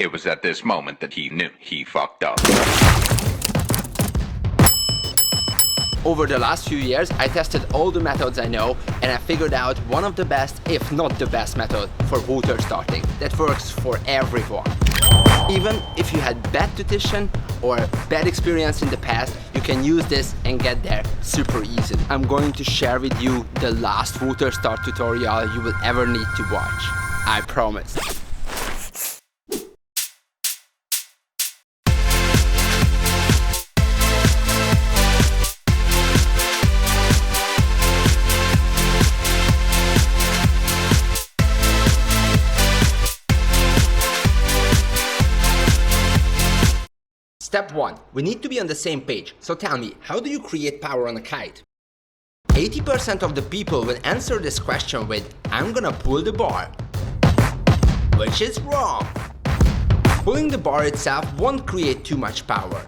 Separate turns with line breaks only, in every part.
It was at this moment that he knew he fucked up.
Over the last few years, I tested all the methods I know, and I figured out one of the best, if not the best method for water starting that works for everyone. Even if you had bad nutrition or bad experience in the past, you can use this and get there super easily. I'm going to share with you the last water start tutorial you will ever need to watch. I promise. Step 1. We need to be on the same page. So tell me, how do you create power on a kite? 80% of the people will answer this question with, I'm gonna pull the bar. Which is wrong. Pulling the bar itself won't create too much power.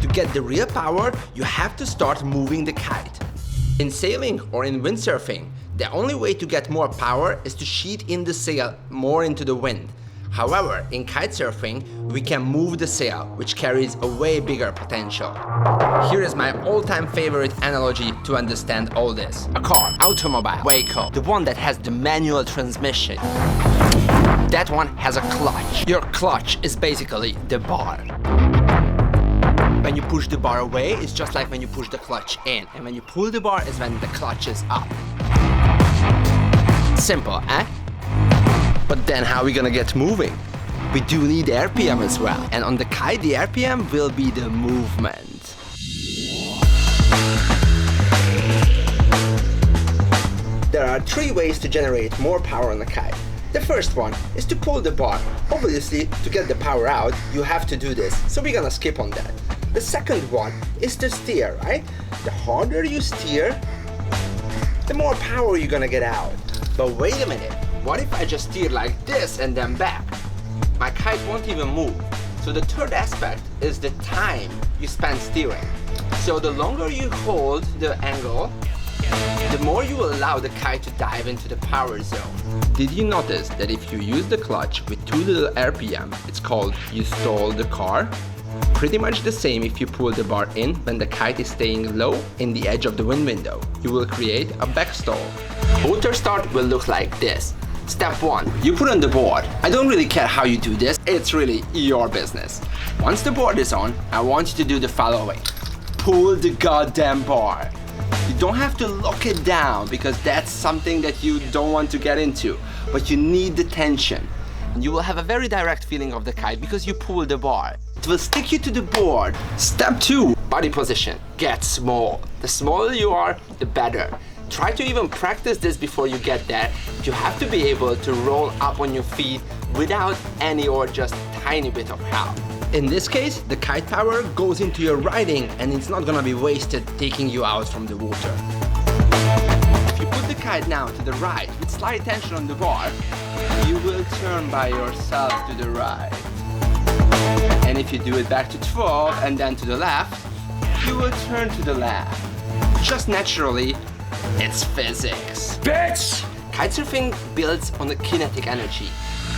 To get the real power, you have to start moving the kite. In sailing or in windsurfing, the only way to get more power is to sheet in the sail more into the wind. However, in kitesurfing, we can move the sail, which carries a way bigger potential. Here is my all-time favorite analogy to understand all this. A car, automobile, vehicle, the one that has the manual transmission. That one has a clutch. Your clutch is basically the bar. When you push the bar away, it's just like when you push the clutch in. And when you pull the bar is when the clutch is up. Simple, eh? But then how are we gonna get moving? We do need RPM as well. And on the kite, the RPM will be the movement. There are 3 ways to generate more power on the kite. The first one is to pull the bar. Obviously, to get the power out, you have to do this. So we're gonna skip on that. The second one is to steer, right? The harder you steer, the more power you're gonna get out. But wait a minute. What if I just steer like this and then back? My kite won't even move. So the third aspect is the time you spend steering. So the longer you hold the angle, the more you will allow the kite to dive into the power zone. Did you notice that if you use the clutch with too little RPM, it's called you stall the car? Pretty much the same if you pull the bar in when the kite is staying low in the edge of the wind window. You will create a backstall. Water start will look like this. Step 1. You put on the board. I don't really care how you do this, it's really your business. Once the board is on, I want you to do the following. Pull the goddamn bar. You don't have to lock it down because that's something that you don't want to get into, but you need the tension. And you will have a very direct feeling of the kite because you pull the bar. It will stick you to the board. Step 2. Body position. Get small. The smaller you are, the better. Try to even practice this before you get there. You have to be able to roll up on your feet without any or just tiny bit of help. In this case, the kite power goes into your riding and it's not gonna be wasted taking you out from the water. If you put the kite now to the right with slight tension on the bar, you will turn by yourself to the right. And if you do it back to 12 and then to the left, you will turn to the left. Just naturally. It's physics. Bitch! Kitesurfing builds on the kinetic energy,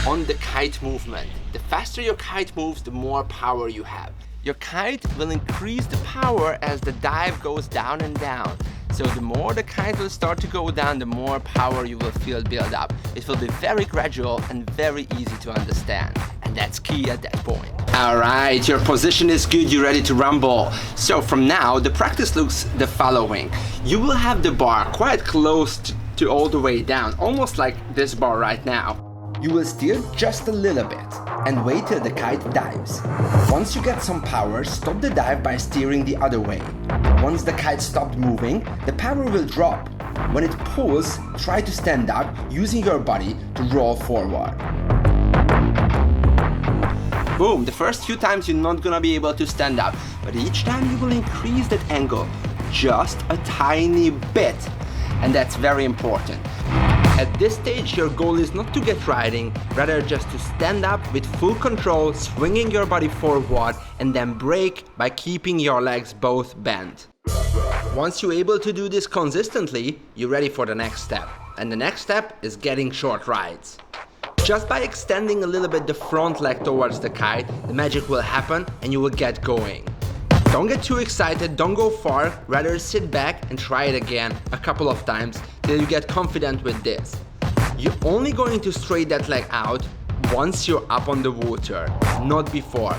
on the kite movement. The faster your kite moves, the more power you have. Your kite will increase the power as the dive goes down and down. So the more the kite will start to go down, the more power you will feel build up. It will be very gradual and very easy to understand. And that's key at that point. Alright, your position is good, you're ready to rumble. So from now, the practice looks the following. You will have the bar quite close to all the way down, almost like this bar right now. You will steer just a little bit and wait till the kite dives. Once you get some power, stop the dive by steering the other way. Once the kite stopped moving, the power will drop. When it pulls, try to stand up using your body to roll forward. Boom, the first few times you're not gonna be able to stand up, but each time you will increase that angle just a tiny bit. And that's very important. At this stage, your goal is not to get riding, rather just to stand up with full control, swinging your body forward, and then brake by keeping your legs both bent. Once you're able to do this consistently, you're ready for the next step. And the next step is getting short rides. Just by extending a little bit the front leg towards the kite, the magic will happen and you will get going. Don't get too excited, don't go far, rather sit back and try it again a couple of times till you get confident with this. You're only going to straight that leg out once you're up on the water, not before.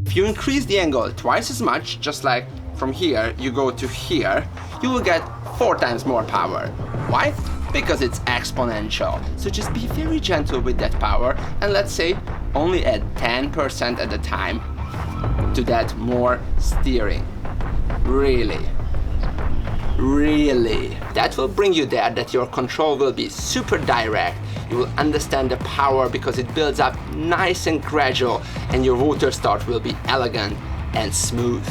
If you increase the angle twice as much, just like from here you go to here, you will get 4 times more power. Why? Because it's exponential. So just be very gentle with that power and let's say only add 10% at a time to that more steering. Really. That will bring you there, that your control will be super direct. You will understand the power because it builds up nice and gradual, and your water start will be elegant and smooth.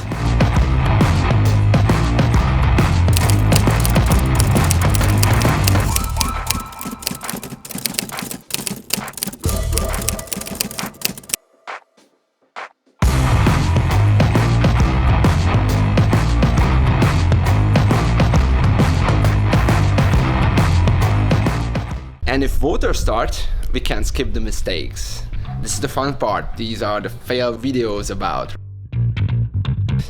And if water start, we can skip the mistakes. This is the fun part. These are the failed videos about.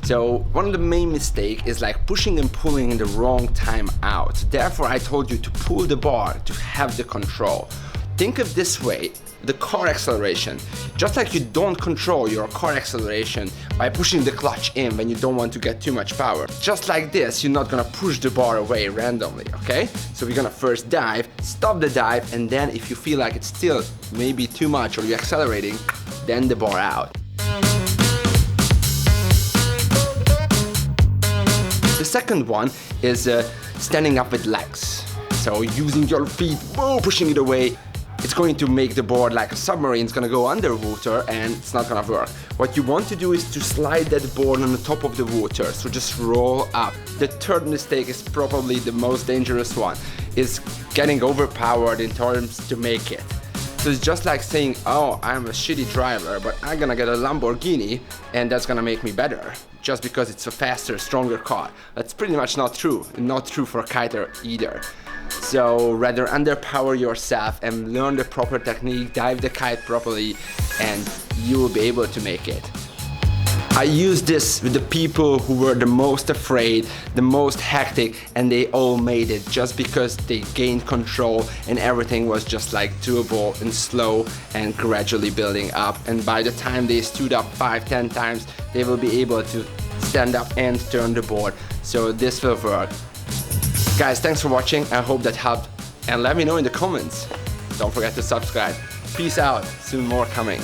So one of the main mistakes is like pushing and pulling in the wrong time out. Therefore, I told you to pull the bar to have the control. Think of this way, the car acceleration. Just like you don't control your car acceleration by pushing the clutch in when you don't want to get too much power. Just like this, you're not gonna push the bar away randomly, okay? So we're gonna first dive, stop the dive, and then if you feel like it's still maybe too much or you're accelerating, then the bar out. The second one is standing up with legs. So using your feet, pushing it away. It's going to make the board like a submarine. It's gonna go underwater and it's not gonna work. What you want to do is to slide that board on the top of the water, so just roll up. The third mistake is probably the most dangerous one, is getting overpowered in terms to make it. So it's just like saying, oh, I'm a shitty driver, but I'm gonna get a Lamborghini and that's gonna make me better, just because it's a faster, stronger car. That's pretty much not true. Not true for a kiter either. So rather underpower yourself and learn the proper technique, dive the kite properly, and you will be able to make it. I used this with the people who were the most afraid, the most hectic, and they all made it just because they gained control and everything was just like doable and slow and gradually building up. And by the time they stood up 5-10 times, they will be able to stand up and turn the board. So this will work. Guys, thanks for watching. I hope that helped. And let me know in the comments. Don't forget to subscribe. Peace out. Soon more coming.